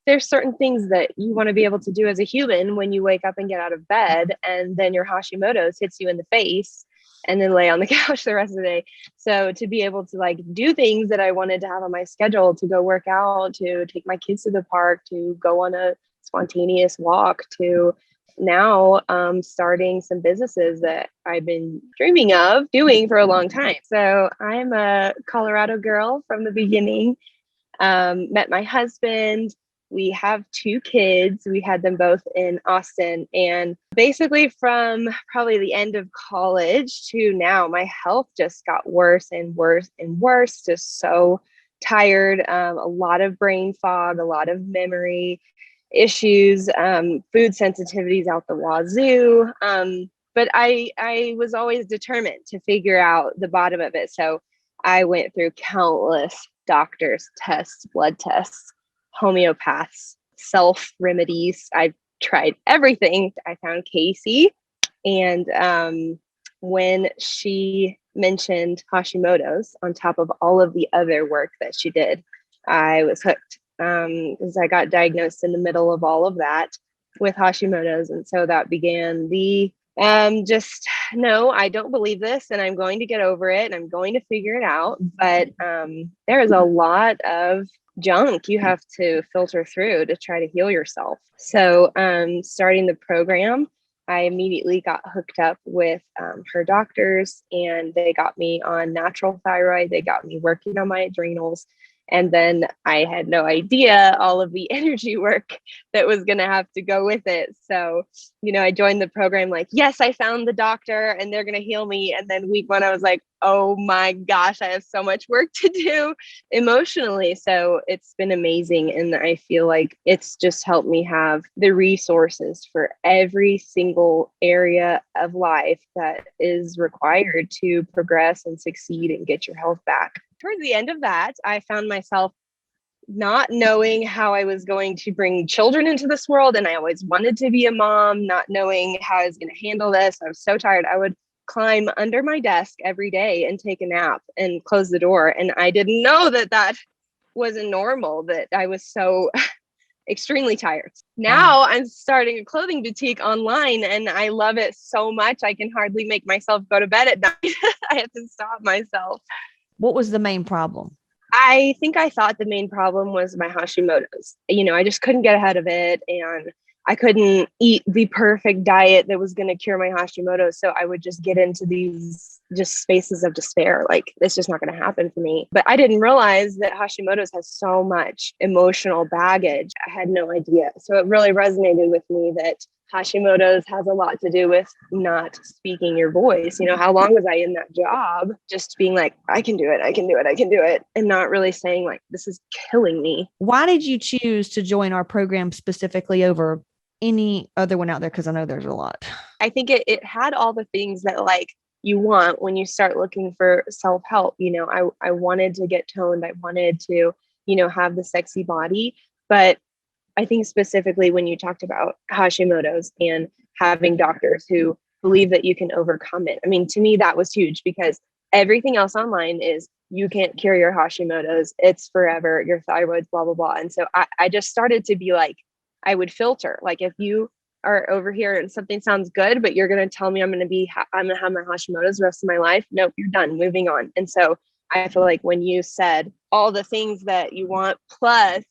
there's certain things that you want to be able to do as a human when you wake up and get out of bed, and then your Hashimoto's hits you in the face and then lay on the couch the rest of the day. So to be able to like do things that I wanted to have on my schedule, to go work out, to take my kids to the park, to go on a spontaneous walk, to now starting some businesses that I've been dreaming of doing for a long time. So I'm a Colorado girl from the beginning. Met my husband. We have 2 kids. We had them both in Austin. And basically from probably the end of college to now, my health just got worse and worse and worse. Just so tired. A lot of brain fog, a lot of memory issues, food sensitivities out the wazoo. But I was always determined to figure out the bottom of it. So I went through countless doctors, tests, blood tests, homeopaths, self remedies. I've tried everything. I found Casey. And when she mentioned Hashimoto's on top of all of the other work that she did, I was hooked. Because I got diagnosed in the middle of all of that with Hashimoto's. And so that began the just no, I don't believe this, and I'm going to get over it, and I'm going to figure it out. But there is a lot of junk you have to filter through to try to heal yourself. So starting the program, I immediately got hooked up with her doctors, and they got me on natural thyroid. They got me working on my adrenals. And then I had no idea all of the energy work that was going to have to go with it. So, I joined the program like, yes, I found the doctor and they're going to heal me. And then week 1, I was like, oh my gosh, I have so much work to do emotionally. So it's been amazing. And I feel like it's just helped me have the resources for every single area of life that is required to progress and succeed and get your health back. Towards the end of that, I found myself not knowing how I was going to bring children into this world. And I always wanted to be a mom, not knowing how I was going to handle this. I was so tired. I would climb under my desk every day and take a nap and close the door. And I didn't know that that wasn't normal, that I was so extremely tired. Now I'm starting a clothing boutique online and I love it so much. I can hardly make myself go to bed at night. I have to stop myself. What was the main problem? I think I thought the main problem was my Hashimoto's. I just couldn't get ahead of it, and I couldn't eat the perfect diet that was going to cure my Hashimoto's. So I would just get into these just spaces of despair. Like, it's just not going to happen for me. But I didn't realize that Hashimoto's has so much emotional baggage. I had no idea. So it really resonated with me that Hashimoto's has a lot to do with not speaking your voice. How long was I in that job just being like, I can do it, I can do it, I can do it, and not really saying like, this is killing me. Why did you choose to join our program specifically over any other one out there? Because I know there's a lot. I think it had all the things that like you want when you start looking for self-help. I wanted to get toned. I wanted to, have the sexy body, but I think specifically when you talked about Hashimoto's and having doctors who believe that you can overcome it. I mean, to me, that was huge because everything else online is you can't cure your Hashimoto's. It's forever. Your thyroid's blah, blah, blah. And so I just started to be like, I would filter. Like, if you are over here and something sounds good, but you're going to tell me I'm going to have my Hashimoto's the rest of my life. Nope, you're done, moving on. And so I feel like when you said all the things that you want, plus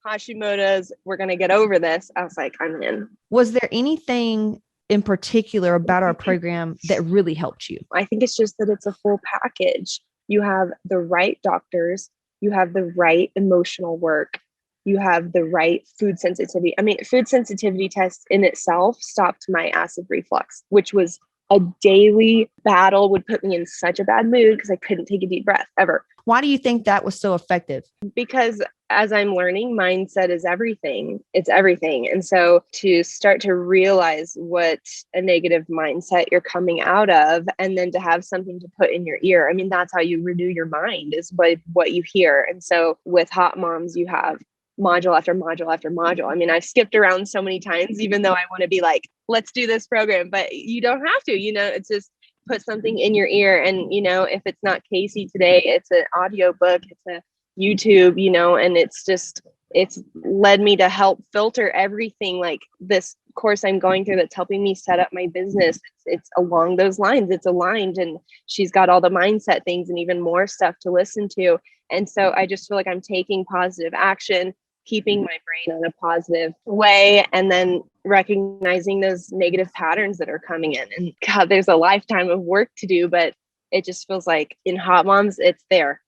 Hashimoto's, we're going to get over this, I was like, I'm in. Was there anything in particular about our program that really helped you? I think it's just that it's a full package. You have the right doctors, you have the right emotional work, you have the right food sensitivity. I mean, food sensitivity test in itself stopped my acid reflux, which was a daily battle, would put me in such a bad mood because I couldn't take a deep breath ever. Why do you think that was so effective? Because as I'm learning, mindset is everything. It's everything. And so to start to realize what a negative mindset you're coming out of, and then to have something to put in your ear. I mean, that's how you renew your mind, is by what you hear. And so with Hotmomz, you have module after module after module. I mean, I've skipped around so many times, even though I want to be like, let's do this program, but you don't have to, it's just put something in your ear. And, if it's not Casey today, it's an audio book, it's a YouTube, and it's just it's led me to help filter everything, like this course I'm going through that's helping me set up my business. It's along those lines. It's aligned, and she's got all the mindset things and even more stuff to listen to. And so I just feel like I'm taking positive action, keeping my brain on a positive way, and then recognizing those negative patterns that are coming in. And God, there's a lifetime of work to do, but it just feels like in Hotmomz, it's there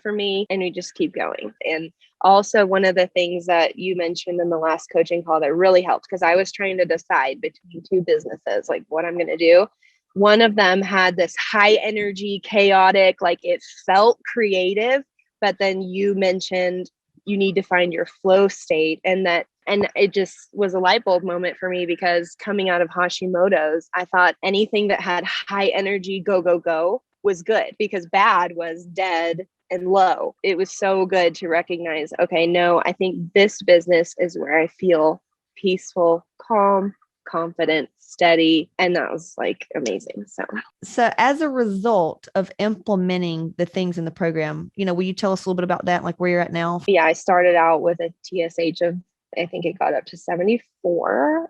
for me, and we just keep going. And also, one of the things that you mentioned in the last coaching call that really helped, because I was trying to decide between two businesses, like what I'm going to do. One of them had this high energy, chaotic, like it felt creative, but then you mentioned you need to find your flow state, and it just was a light bulb moment for me, because coming out of Hashimoto's, I thought anything that had high energy, go, go, go was good, because bad was dead and low. It was so good to recognize, okay, no, I think this business is where I feel peaceful, calm, confident, steady. And that was like amazing. So as a result of implementing the things in the program, will you tell us a little bit about that, like where you're at now? Yeah, I started out with a TSH of, I think it got up to 74,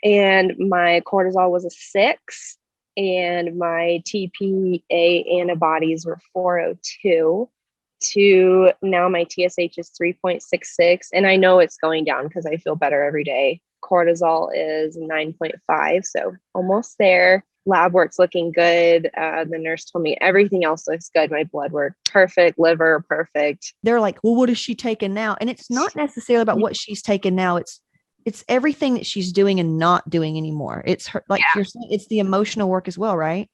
and my cortisol was a 6, and my TPA antibodies were 402. To now my TSH is 3.66, and I know it's going down because I feel better every day. Cortisol is 9.5, so almost there. Lab work's looking good. The nurse told me everything else looks good. My blood work perfect, liver perfect. They're like, well, what is she taking now? And it's not necessarily about what she's taking now. It's everything that she's doing and not doing anymore. It's her, like you're saying, it's the emotional work as well, right?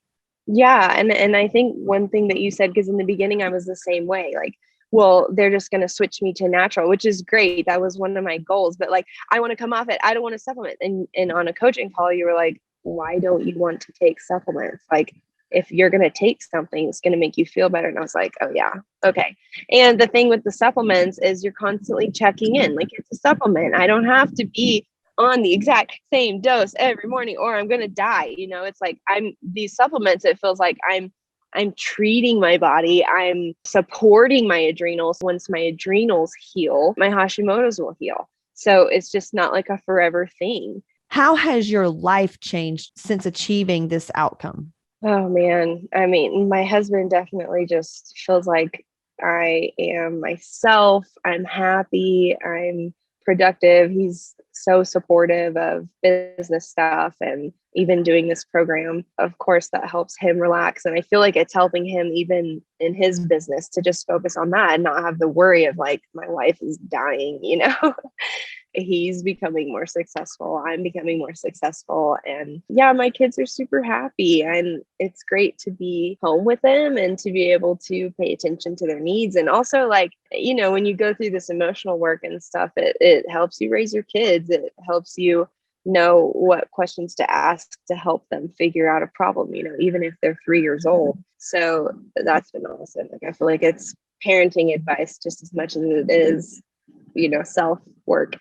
Yeah. And I think one thing that you said, because in the beginning I was the same way, like, well, they're just going to switch me to natural, which is great. That was one of my goals, but like, I want to come off it. I don't want to supplement. And on a coaching call, you were like, why don't you want to take supplements? Like, if you're going to take something, it's going to make you feel better. And I was like, oh yeah. Okay. And the thing with the supplements is you're constantly checking in, like it's a supplement. I don't have to be on the exact same dose every morning or I'm going to die. It's like these supplements, it feels like I'm treating my body. I'm supporting my adrenals. Once my adrenals heal, my Hashimoto's will heal. So it's just not like a forever thing. How has your life changed since achieving this outcome? Oh man. I mean, my husband definitely just feels like I am myself. I'm happy. I'm productive. He's so supportive of business stuff and even doing this program. Of course, that helps him relax. And I feel like it's helping him even in his business to just focus on that and not have the worry of like, my wife is dying, He's becoming more successful. I'm becoming more successful. And yeah, my kids are super happy. And it's great to be home with them and to be able to pay attention to their needs. And also like, when you go through this emotional work and stuff, it helps you raise your kids. It helps you know what questions to ask to help them figure out a problem, even if they're 3 years old. So that's been awesome. Like, I feel like it's parenting advice just as much as it is self work.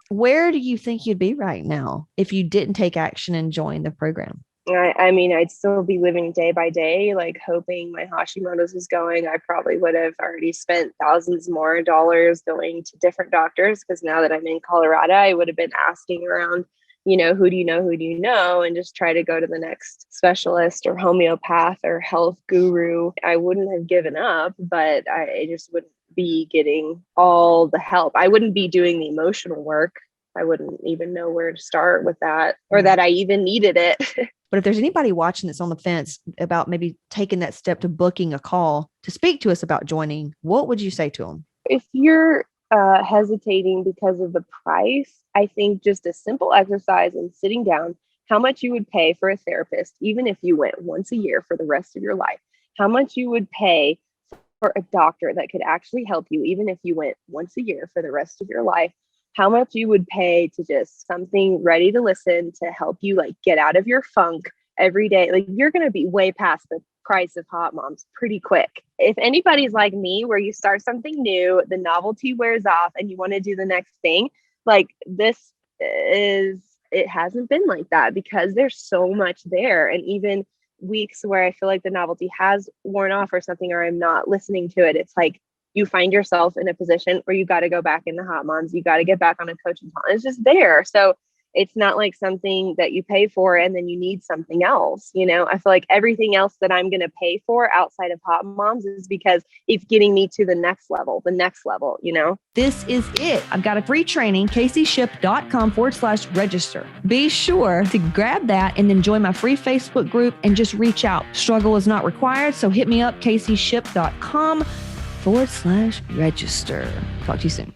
Where do you think you'd be right now if you didn't take action and join the program? I mean, I'd still be living day by day, like hoping my Hashimoto's is going. I probably would have already spent thousands more dollars going to different doctors, because now that I'm in Colorado, I would have been asking around, who do you know? Who do you know? And just try to go to the next specialist or homeopath or health guru. I wouldn't have given up, but I just wouldn't be getting all the help. I wouldn't be doing the emotional work. I wouldn't even know where to start with that, or that I even needed it. But if there's anybody watching that's on the fence about maybe taking that step to booking a call to speak to us about joining, what would you say to them? If you're hesitating because of the price, I think just a simple exercise and sitting down, how much you would pay for a therapist, even if you went once a year for the rest of your life, how much you would pay for a doctor that could actually help you, even if you went once a year for the rest of your life, how much you would pay to just something ready to listen to help you like get out of your funk every day. Like, you're going to be way past the price of Hotmomz pretty quick. If anybody's like me, where you start something new, the novelty wears off and you want to do the next thing, like it hasn't been like that, because there's so much there. And even weeks where I feel like the novelty has worn off or something, or I'm not listening to it, it's like you find yourself in a position where you got to go back into Hotmomz. You got to get back on a coaching call. It's just there. So it's not like something that you pay for and then you need something else. You know, I feel like everything else that I'm going to pay for outside of Hotmomz is because it's getting me to the next level, you know? This is it. I've got a free training, caseyship.com/register. Be sure to grab that and then join my free Facebook group and just reach out. Struggle is not required. So hit me up, caseyship.com/register. Talk to you soon.